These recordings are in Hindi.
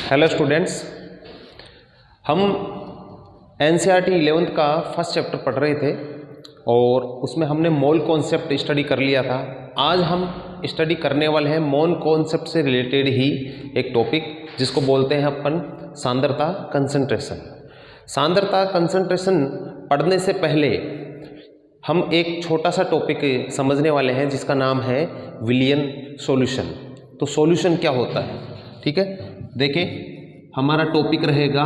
हेलो स्टूडेंट्स, हम एनसीईआरटी 11th का फर्स्ट चैप्टर पढ़ रहे थे और उसमें हमने मोल कॉन्सेप्ट स्टडी कर लिया था। आज हम स्टडी करने वाले हैं मोल कॉन्सेप्ट से रिलेटेड ही एक टॉपिक जिसको बोलते हैं अपन सांद्रता कंसंट्रेशन। सांद्रता कंसंट्रेशन पढ़ने से पहले हम एक छोटा सा टॉपिक समझने वाले हैं जिसका नाम है विलियन सॉल्यूशन। तो सॉल्यूशन क्या होता है, ठीक है। देखिए, हमारा टॉपिक रहेगा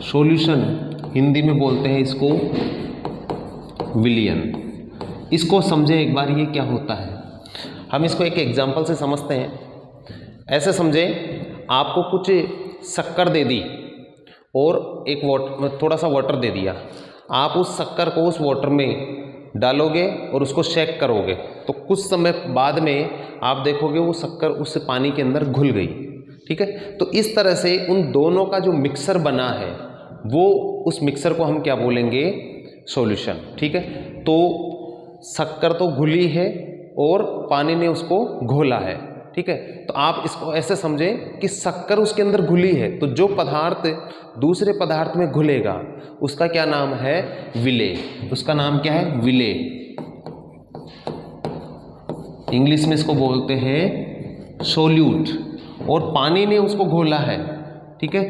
सॉल्यूशन, हिंदी में बोलते हैं इसको विलियन। इसको समझें एक बार, ये क्या होता है। हम इसको एक एग्जांपल से समझते हैं। ऐसे समझें, आपको कुछ शक्कर दे दी और एक थोड़ा सा वाटर दे दिया। आप उस शक्कर को उस वाटर में डालोगे और उसको शेक करोगे तो कुछ समय बाद में आप देखोगे वो शक्कर उस पानी के अंदर घुल गई, ठीक है। तो इस तरह से उन दोनों का जो मिक्सर बना है वो उस मिक्सर को हम क्या बोलेंगे, सॉल्यूशन, ठीक है। तो शक्कर तो घुली है और पानी ने उसको घोला है, ठीक है। तो आप इसको ऐसे समझें कि शक्कर उसके अंदर घुली है, तो जो पदार्थ दूसरे पदार्थ में घुलेगा उसका क्या नाम है, विलेय। उसका नाम क्या है, विलेय। इंग्लिश में इसको बोलते हैं सोल्यूट। और पानी ने उसको घोला है, ठीक है।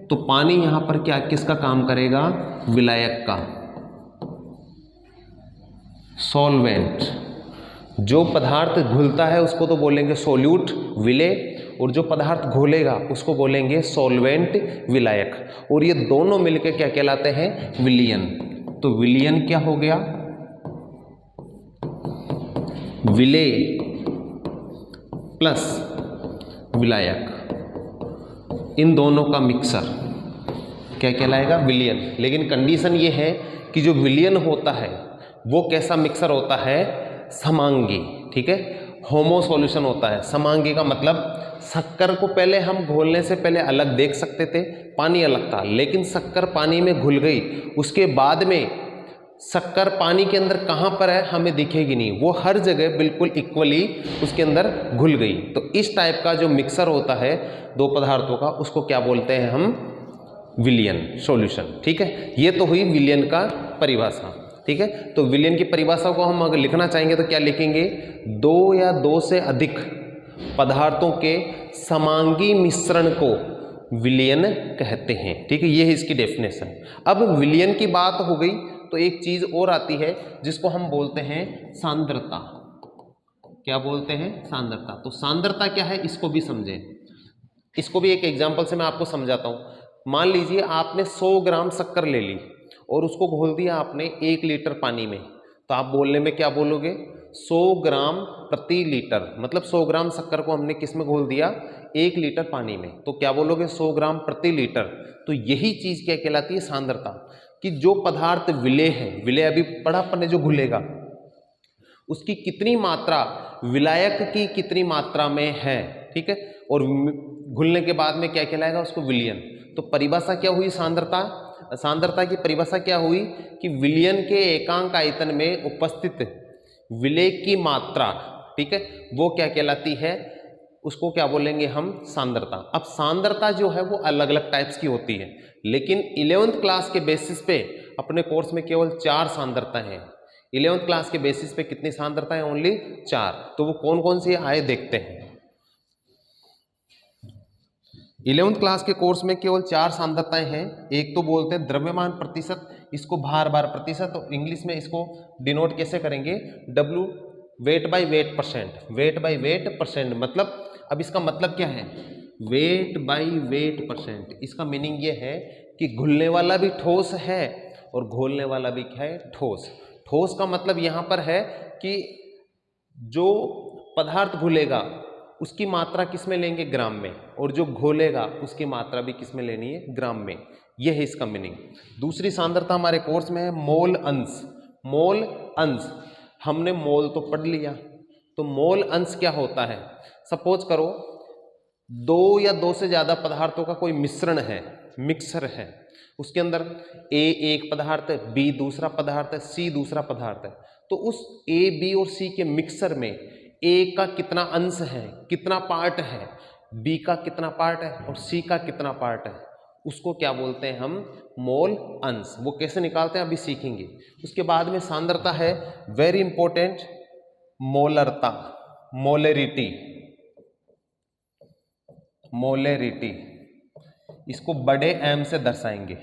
तो पानी यहां पर क्या किसका काम करेगा, विलायक का, सॉल्वेंट। जो पदार्थ घुलता है उसको तो बोलेंगे सोल्यूट, विलेय, और जो पदार्थ घोलेगा उसको बोलेंगे सॉल्वेंट, विलायक। और ये दोनों मिलकर क्या कहलाते हैं, विलियन। तो विलियन क्या हो गया, विलेय प्लस विलायक, इन दोनों का मिक्सर क्या कहलाएगा, विलियन। लेकिन कंडीशन ये है कि जो विलियन होता है वो कैसा मिक्सर होता है, समांगी, ठीक है। होमो सॉल्यूशन होता है। समांगी का मतलब शक्कर को पहले हम घोलने से पहले अलग देख सकते थे, पानी अलग था, लेकिन शक्कर पानी में घुल गई, उसके बाद में शक्कर पानी के अंदर कहाँ पर है हमें दिखेगी नहीं, वो हर जगह बिल्कुल इक्वली उसके अंदर घुल गई। तो इस टाइप का जो मिक्सर होता है दो पदार्थों का, उसको क्या बोलते हैं हम, विलियन सॉल्यूशन, ठीक है। ये तो हुई विलियन का परिभाषा, ठीक है। तो विलियन की परिभाषा को हम अगर लिखना चाहेंगे तो क्या लिखेंगे, दो या दो से अधिक पदार्थों के समांगी मिश्रण को विलियन कहते हैं, ठीक है। ये है इसकी डेफिनेशन। अब विलियन की बात हो गई तो एक चीज और आती है जिसको हम बोलते हैं सांद्रता। क्या बोलते हैं, सांद्रता। तो सांद्रता क्या है इसको भी समझें। इसको भी एक एग्जांपल से मैं आपको समझाता हूं। मान लीजिए आपने 100 ग्राम शक्कर ले ली और उसको घोल दिया आपने 1 लीटर पानी में। तो आप बोलने में क्या बोलोगे, 100 ग्राम प्रति लीटर, मतलब 100 ग्राम शक्कर को हमने किस में घोल दिया, 1 लीटर पानी में। तो क्या बोलोगे, 100 ग्राम प्रति लीटर। तो यही चीज क्या कहलाती है, सांद्रता। कि जो पदार्थ विलेय है, विलेय अभी पढ़ा अपन ने, जो घुलेगा उसकी कितनी मात्रा विलायक की कितनी मात्रा में है, ठीक है। और घुलने के बाद में क्या कहलाएगा, उसको विलियन। तो परिभाषा क्या हुई, सांद्रता। सांद्रता की परिभाषा क्या हुई कि विलियन के एकांक आयतन में उपस्थित विलेय की मात्रा, ठीक है, वो क्या कहलाती है, उसको क्या बोलेंगे हम, सांद्रता। अब सांद्रता जो है वो अलग अलग टाइप्स की होती है, लेकिन 11th क्लास के बेसिस पे अपने कोर्स में केवल 4 सांद्रता हैं। 11th क्लास के बेसिस पे कितनी सांद्रता है, ओनली 4। तो वो कौन कौन सी आए देखते हैं। 11th क्लास के कोर्स में केवल 4 सांद्रताएं हैं। एक तो बोलते हैं द्रव्यमान प्रतिशत, इसको भार प्रतिशत, तो इंग्लिश में इसको डिनोट कैसे करेंगे, W, weight by wait percent. Weight by wait percent मतलब, अब इसका मतलब क्या है, वेट बाई वेट परसेंट। इसका मीनिंग ये है कि घुलने वाला भी ठोस है और घोलने वाला भी क्या है, ठोस। ठोस का मतलब यहां पर है कि जो पदार्थ घुलेगा उसकी मात्रा किस में लेंगे, ग्राम में, और जो घोलेगा उसकी मात्रा भी किस में लेनी है, ग्राम में। यह है इसका मीनिंग। दूसरी सांद्रता हमारे कोर्स में है मोल अंश। मोल अंश, हमने मोल तो पढ़ लिया, तो मोल अंश क्या होता है। सपोज करो 2 या 2 से ज्यादा पदार्थों का कोई मिश्रण है, मिक्सर है, उसके अंदर A एक पदार्थ है, B दूसरा पदार्थ है, C दूसरा पदार्थ है। तो उस A, B और C के मिक्सर में A का कितना अंश है, कितना पार्ट है, बी का कितना पार्ट है और सी का कितना पार्ट है, उसको क्या बोलते हैं हम, मोल अंश। वो कैसे निकालते हैं अभी सीखेंगे। उसके बाद में सांद्रता है, वेरी इंपॉर्टेंट, मोलरता, मोलेरिटी, मोलेरिटी, इसको बड़े एम से दर्शाएंगे।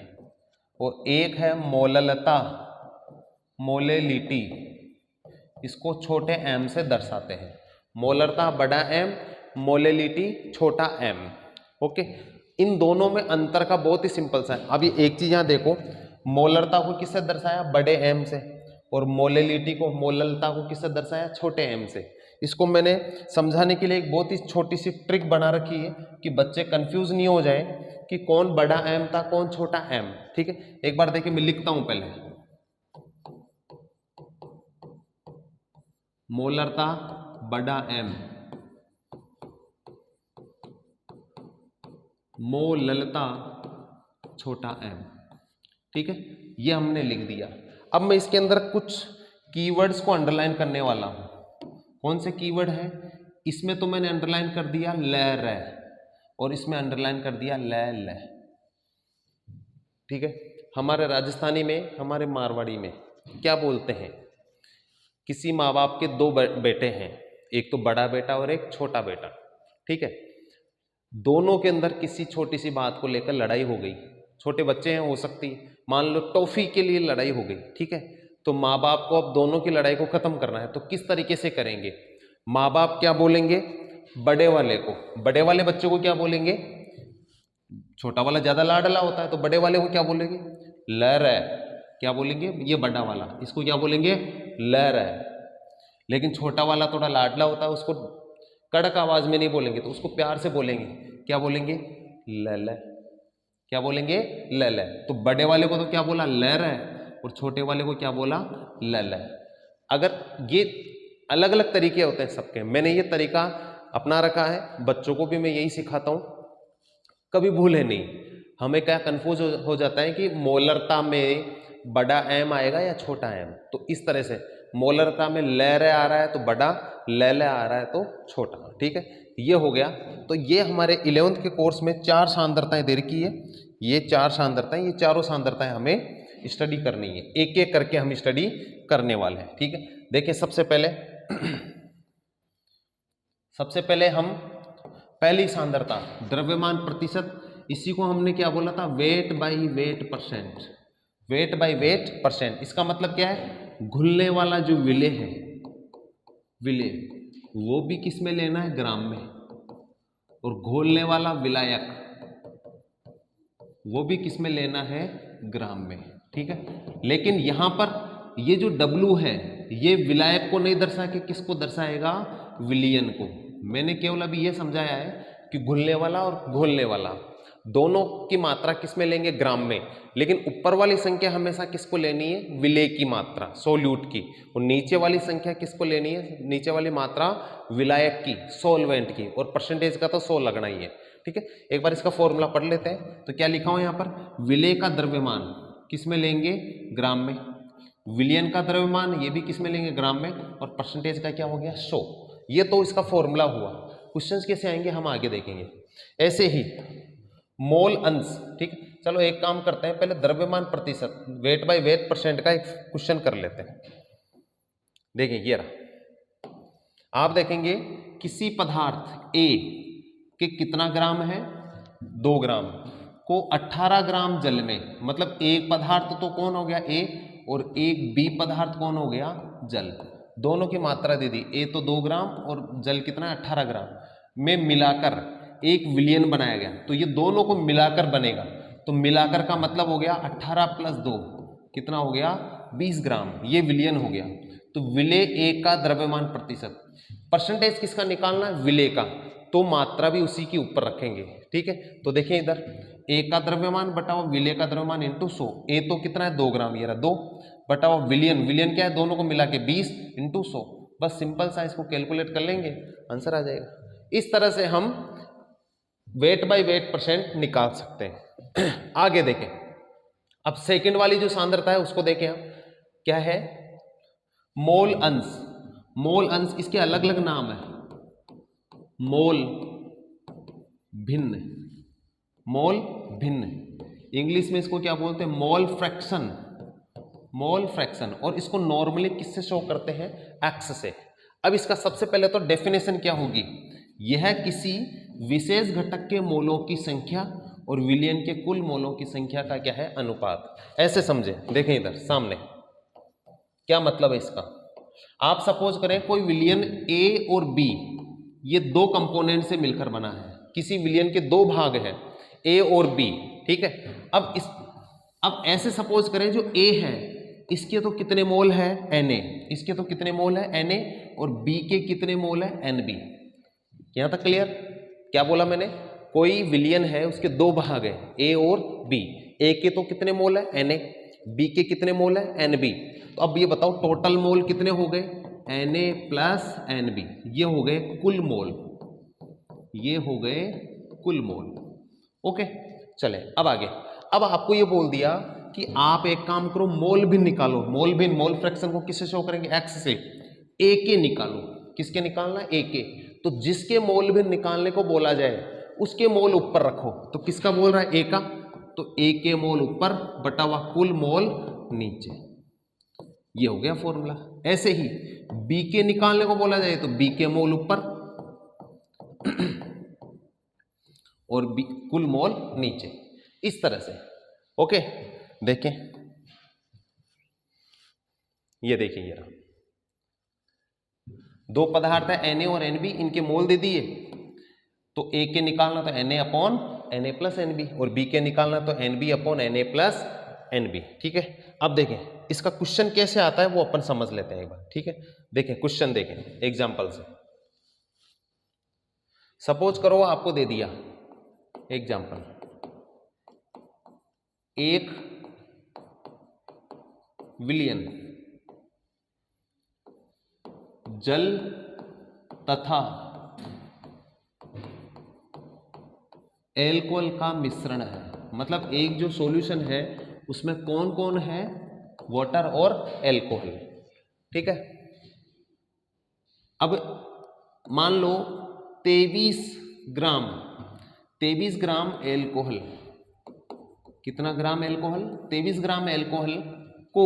और एक है मोललता, मोलेलिटी, इसको छोटे एम से दर्शाते हैं। मोलरता बड़ा एम, मोलेलिटी छोटा एम। ओके, इन दोनों में अंतर का बहुत ही सिंपल सा है। अभी एक चीज यहां देखो, मोलरता को किससे दर्शाया, बड़े एम से, और मोलेलिटी को, मोललता को किससे दर्शाया, छोटे एम से। इसको मैंने समझाने के लिए एक बहुत ही छोटी सी ट्रिक बना रखी है कि बच्चे कंफ्यूज नहीं हो जाए कि कौन बड़ा एम था कौन छोटा एम। ठीक है, एक बार देखिए, मैं लिखता हूं पहले, मोलरता बड़ा एम, मोललता छोटा एम। ठीक है, ये हमने लिख दिया। अब मैं इसके अंदर कुछ कीवर्ड्स को अंडरलाइन करने वाला हूं। कौन से कीवर्ड है, इसमें तो मैंने अंडरलाइन कर दिया ल र, और इसमें अंडरलाइन कर दिया ल। ठीक है, हमारे राजस्थानी में, हमारे मारवाड़ी में क्या बोलते हैं, किसी माँ बाप के दो बेटे हैं, एक तो बड़ा बेटा और एक छोटा बेटा। ठीक है, दोनों के अंदर किसी छोटी सी बात को लेकर लड़ाई हो गई, छोटे बच्चे हैं, हो सकती, मान लो टॉफी के लिए लड़ाई हो गई। ठीक है, तो माँ बाप को अब दोनों की लड़ाई को खत्म करना है, तो किस तरीके से करेंगे, माँ बाप क्या बोलेंगे, बड़े वाले को, बड़े वाले बच्चे को क्या बोलेंगे, छोटा वाला ज्यादा लाडला होता है तो बड़े वाले को क्या बोलेंगे, ल र, क्या बोलेंगे, ये बड़ा वाला, इसको क्या बोलेंगे, ल र। लेकिन छोटा वाला थोड़ा लाडला होता है, उसको कड़क आवाज में नहीं बोलेंगे, तो उसको प्यार से बोलेंगे, क्या बोलेंगे, ल। क्या बोलेंगे, ल। तो बड़े वाले को तो क्या बोला, ल र, और छोटे वाले को क्या बोला, ल। अगर ये अलग अलग तरीके होते हैं सबके, मैंने ये तरीका अपना रखा है, बच्चों को भी मैं यही सिखाता हूं, कभी भूले नहीं। हमें क्या कंफ्यूज हो जाता है कि मोलरता में बड़ा एम आएगा या छोटा एम, तो इस तरह से मोलरता में ल र आ रहा है तो बड़ा, ल आ रहा है तो छोटा। ठीक है, ये हो गया। तो ये हमारे 11th के कोर्स में 4 सांद्रताएं दे रखी है, ये 4 सांद्रताएं, ये चारों सांद्रताएं हमें स्टडी करनी है, एक एक करके हम स्टडी करने वाले हैं। ठीक है, देखिए सबसे पहले हम पहली सांद्रता द्रव्यमान प्रतिशत, इसी को हमने क्या बोला था, weight by wait percent, weight by wait percent. इसका मतलब क्या है, घुलने वाला जो विलेय है, विलेय वो भी किस में लेना है, ग्राम में, और घोलने वाला विलायक वो भी किस में लेना है, ग्राम में। ठीक है, लेकिन यहां पर ये जो W है, ये विलायक को नहीं दर्शा के किसको दर्शाएगा, विलयन को। मैंने केवल अभी ये समझाया है कि घुलने वाला और घोलने वाला दोनों की मात्रा किस में लेंगे, ग्राम में, लेकिन ऊपर वाली संख्या हमेशा किसको लेनी है, विलेय की मात्रा, सोल्यूट की, और नीचे वाली संख्या किसको लेनी है, नीचे वाली मात्रा विलायक की, सोलवेंट की, और परसेंटेज का तो 100 लगना ही है। ठीक है, एक बार इसका फॉर्मूला पढ़ लेते हैं। तो क्या लिखा हुआ यहाँ पर, विलेय का द्रव्यमान किस में लेंगे, ग्राम में, विलयन का द्रव्यमान ये भी किस में लेंगे, ग्राम में, और परसेंटेज का क्या हो गया, 100। ये तो इसका फॉर्मूला हुआ। क्वेश्चंस कैसे आएंगे हम आगे देखेंगे। ऐसे ही मोल अंश, ठीक, चलो एक काम करते हैं, पहले द्रव्यमान प्रतिशत, वेट बाय वेट परसेंट का एक क्वेश्चन कर लेते हैं। देखिए ये रहा, आप देखेंगे किसी पदार्थ A के कितना ग्राम है, 2 ग्राम को 18 ग्राम जल में, मतलब एक पदार्थ तो कौन हो गया A, और एक B पदार्थ कौन हो गया, जल, दोनों की मात्रा दे दी, A तो 2 ग्राम और जल कितना है 18 ग्राम में मिलाकर एक विलयन बनाया गया। तो ये दोनों को मिलाकर बनेगा, तो मिलाकर का मतलब हो गया 18 + 2 कितना हो गया, 20 ग्राम, ये विलयन हो गया। तो विलेय A का द्रव्यमान प्रतिशत, परसेंटेज किसका निकालना है, विलेय का, तो मात्रा भी उसी के ऊपर रखेंगे। ठीक है, तो देखिए इधर A का द्रव्यमान बटाओ विलेय का द्रव्यमान इंटू 100, A तो कितना है 2 ग्राम, ये रहा 2, बटाओ विलयन, विलयन क्या है, दोनों को मिला के 20 इंटू 100, बस सिंपल सा इसको कैलकुलेट कर लेंगे, आंसर आ जाएगा। इस तरह से हम वेट बाय वेट परसेंट निकाल सकते हैं। आगे देखें, अब सेकंड वाली जो सांद्रता है उसको देखें हम, क्या है, मोल अंश। मोल अंश, इसके अलग अलग नाम है, मोल भिन्न, मोल भिन्न, इंग्लिश में इसको क्या बोलते हैं, मोल फ्रैक्शन, मोल फ्रैक्शन। और इसको नॉर्मली किससे शो करते हैं, एक्स से। अब इसका सबसे पहले तो डेफिनेशन क्या होगी, यह किसी विशेष घटक के मोलों की संख्या और विलयन के कुल मोलों की संख्या का क्या है, अनुपात। ऐसे समझे, देखें इधर सामने क्या मतलब है इसका। आप सपोज करें कोई विलयन ए और बी, ये दो कंपोनेंट से मिलकर बना है, किसी विलयन के दो भाग हैं ए और बी, ठीक है। अब ऐसे सपोज करें जो ए है इसके तो कितने मोल है, Na, इसके तो कितने मोल है, Na, और बी के कितने मोल है, Nb। यहां तक क्लियर। क्या बोला मैंने, कोई विलयन है उसके दो भाग है ए और बी, ए के तो कितने मोल है, Na, बी के कितने मोल है, Nb। तो अब ये बताओ टोटल मोल कितने हो गए, Na प्लस Nb, ये हो गए कुल मोल, ये हो गए कुल मोल। ओके चले अब आगे। अब आपको ये बोल दिया कि आप एक काम करो, मोल भिन्न निकालो। मोल भिन्न, मोल फ्रैक्शन को किससे शो करेंगे, एक्स से। ए के निकालो, किसके निकालना, ए के। तो जिसके मोल भिन्न निकालने को बोला जाए उसके मोल ऊपर रखो। तो किसका बोल रहा है, ए का, तो ए के मोल ऊपर बटा हुआ कुल मोल नीचे, ये हो गया फॉर्मूला। ऐसे ही बी के निकालने को बोला जाए तो बी के मोल ऊपर और बी कुल मोल नीचे, इस तरह से। ओके देखें, ये देखिए, ये दो पदार्थ है Na और Nb, इनके मोल दे दिए। तो ए के निकालना तो Na upon Na plus Nb, और बी के निकालना तो Nb upon Na plus Nb, ठीक है। अब देखें इसका क्वेश्चन कैसे आता है वो अपन समझ लेते हैं एक बार, ठीक है। देखें क्वेश्चन, देखें एग्जांपल से। सपोज करो आपको दे दिया एग्जांपल, एक विलयन जल तथा एल्कोहल का मिश्रण है। मतलब एक जो सॉल्यूशन है उसमें कौन कौन है, वाटर और एल्कोहल, ठीक है। अब मान लो 23 ग्राम एल्कोहल, कितना ग्राम एल्कोहल, 23 ग्राम एल्कोहल को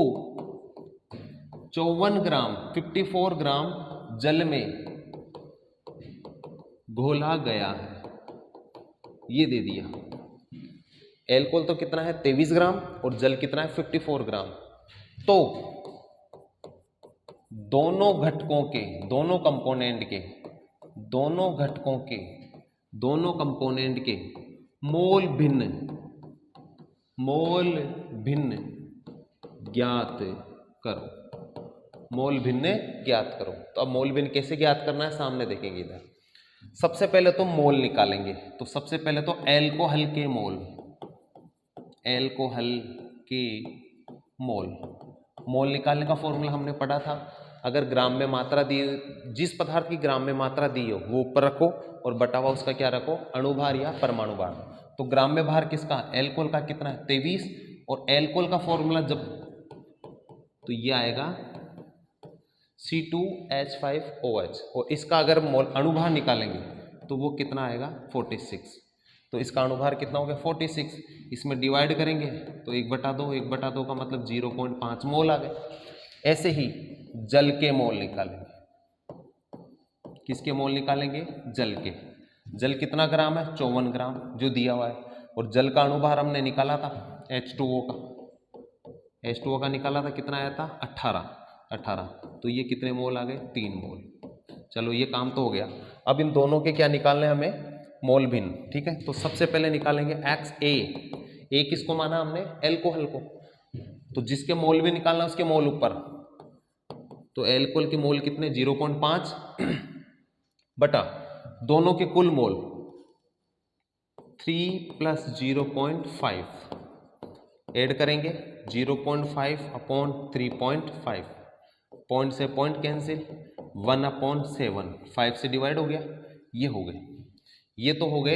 54 ग्राम जल में घोला गया है, ये दे दिया। एल्कोहल तो कितना है 23 ग्राम और जल कितना है 54 ग्राम। तो दोनों घटकों के, दोनों कंपोनेंट के मोल भिन्न ज्ञात करो, मोल भिन्न ज्ञात करो। तो अब मोल भिन्न कैसे ज्ञात करना है, सामने देखेंगे इधर। सबसे पहले तो मोल निकालेंगे। तो सबसे पहले तो एल्कोहल के मोल निकालने का फॉर्मूला हमने पढ़ा था। अगर ग्राम में मात्रा दी, जिस पदार्थ की ग्राम में मात्रा दी हो वो ऊपर रखो और बटा हुआ उसका क्या रखो, अणुभार या परमाणु भार। तो ग्राम में भार किसका, एल्कोहल का कितना है 23, और एल्कोहल का फॉर्मूला जब, तो ये आएगा C2H5OH, और इसका अगर अणुभार निकालेंगे तो वो कितना आएगा 46। तो इसका अणुभार कितना हो गया 46। इसमें डिवाइड करेंगे तो 1/2 का मतलब 0.5 मोल आ गए। ऐसे ही जल के मोल निकालेंगे। किसके मोल निकालेंगे, जल के। जल कितना ग्राम है 54 ग्राम जो दिया हुआ है, और जल का अणुभार हमने निकाला था H2O का निकाला था, कितना आया था 18। तो ये कितने मोल आ गए 3 मोल। चलो ये काम तो हो गया। अब इन दोनों के क्या निकालने हमें, मोल भिन्न, ठीक है। तो सबसे पहले निकालेंगे XA किसको माना हमने, एल्कोहल को। तो जिसके मोल भी निकालना उसके मोल ऊपर। तो एल्कोहल के मोल कितने 0.5 बटा दोनों के कुल मोल 3 + 0.5 ऐड करेंगे 0.5 अपॉन 3.5, पॉइंट से पॉइंट कैंसिल, 1/7, 5 से डिवाइड हो गया, ये हो गए। ये तो हो गए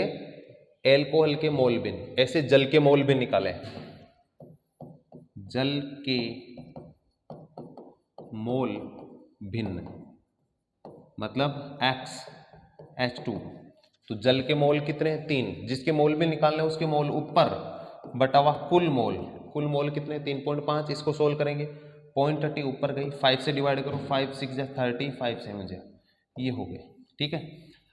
एल्कोहल के मोल भिन्न। ऐसे जल के मोल भिन्न निकाले, जल के मोल भिन्न मतलब XH2, तो जल के मोल कितने हैं 3, जिसके मोल भी निकालने उसके मोल ऊपर बटा हुआ कुल मोल कितने 3.5। इसको सोल्व करेंगे 0.30 ऊपर गई, 5 से डिवाइड करो, 5 6 जा 30, 5 7 जा, ये हो गए। ठीक है,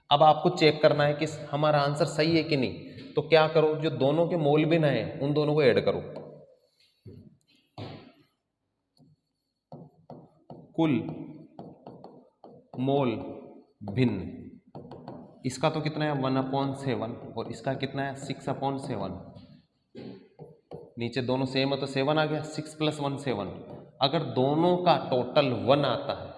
अब आपको चेक करना है कि हमारा आंसर सही है कि नहीं। तो क्या करो, जो दोनों के मोल भिन्न है उन दोनों को ऐड करो, कुल मोल भिन्न, इसका तो कितना है 1/7 और इसका कितना है 6/7। नीचे दोनों सेम है तो 7 आ गया, 6 + 1 7। अगर दोनों का टोटल 1 आता है,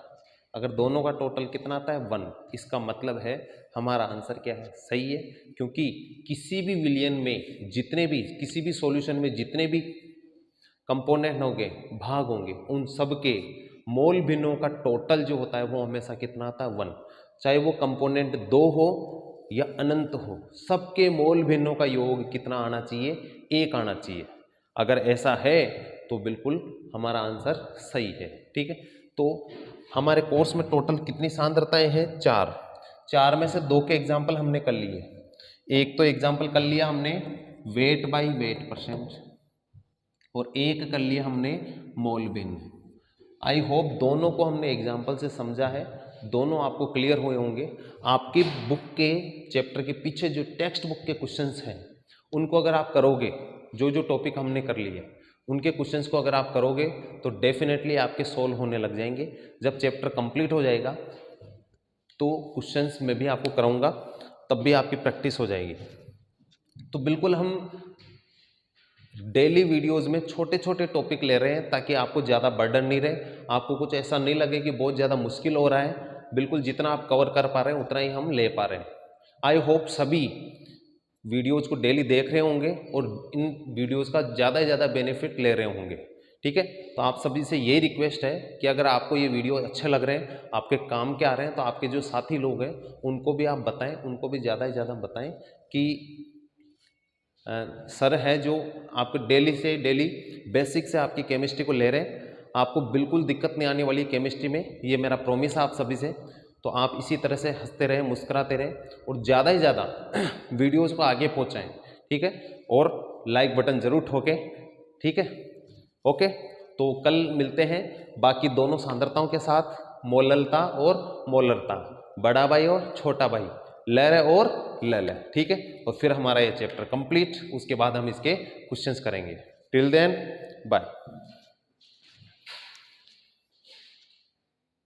अगर दोनों का टोटल कितना आता है 1, इसका मतलब है हमारा आंसर क्या है सही है। क्योंकि किसी भी विलियन में जितने भी, किसी भी सॉल्यूशन में जितने भी कंपोनेंट होंगे, भाग होंगे, उन सब के मोल भिन्नों का टोटल जो होता है वो हमेशा कितना आता है 1। चाहे वो कंपोनेंट 2 हो या अनंत हो, सबके मोल भिन्नों का योग कितना आना चाहिए 1 आना चाहिए। अगर ऐसा है तो बिल्कुल हमारा आंसर सही है। ठीक है, तो हमारे कोर्स में टोटल कितनी सांद्रताएं हैं 4 में से 2 के एग्जाम्पल हमने कर लिए। एक तो एग्जाम्पल कर लिया हमने वेट बाई वेट परसेंट और एक कर लिया हमने मोल भिन्न। आई होप दोनों को हमने एग्जाम्पल से समझा है, दोनों आपको क्लियर हुए होंगे। आपकी बुक के चैप्टर के पीछे जो टेक्स्ट बुक के क्वेश्चंस हैं उनको अगर आप करोगे, जो टॉपिक हमने कर लिए उनके क्वेश्चंस को अगर आप करोगे तो डेफिनेटली आपके सोल्व होने लग जाएंगे। जब चैप्टर कंप्लीट हो जाएगा तो क्वेश्चंस में भी आपको कराऊंगा, तब भी आपकी प्रैक्टिस हो जाएगी। तो बिल्कुल हम डेली वीडियोस में छोटे छोटे टॉपिक ले रहे हैं ताकि आपको ज़्यादा बर्डन नहीं रहे, आपको कुछ ऐसा नहीं लगे कि बहुत ज़्यादा मुश्किल हो रहा है। बिल्कुल जितना आप कवर कर पा रहे हैं उतना ही हम ले पा रहे हैं। आई होप सभी वीडियोज़ को डेली देख रहे होंगे और इन वीडियोज़ का ज़्यादा से ज़्यादा बेनिफिट ले रहे होंगे। ठीक है, तो आप सभी से यही रिक्वेस्ट है कि अगर आपको ये वीडियो अच्छे लग रहे हैं, आपके काम के आ रहे हैं, तो आपके जो साथी लोग हैं उनको भी आप बताएं, उनको भी ज़्यादा से ज़्यादा बताएं कि सर है जो आपको डेली से डेली बेसिक से आपकी केमिस्ट्री को ले रहे हैं, आपको बिल्कुल दिक्कत नहीं आने वाली केमिस्ट्री में, ये मेरा प्रॉमिस है आप सभी से। तो आप इसी तरह से हंसते रहें, मुस्कुराते रहें और ज़्यादा से ज़्यादा वीडियोज़ को आगे पहुँचाएँ। ठीक है, और लाइक बटन ज़रूर ठोकें। ठीक है, ओके, तो कल मिलते हैं बाकी दोनों सांद्रताओं के साथ, मोललता और मोलरता, बड़ा भाई और छोटा भाई, लहर और लल। ठीक है, और फिर हमारा ये चैप्टर कंप्लीट, उसके बाद हम इसके क्वेश्चंस करेंगे। Till then bye.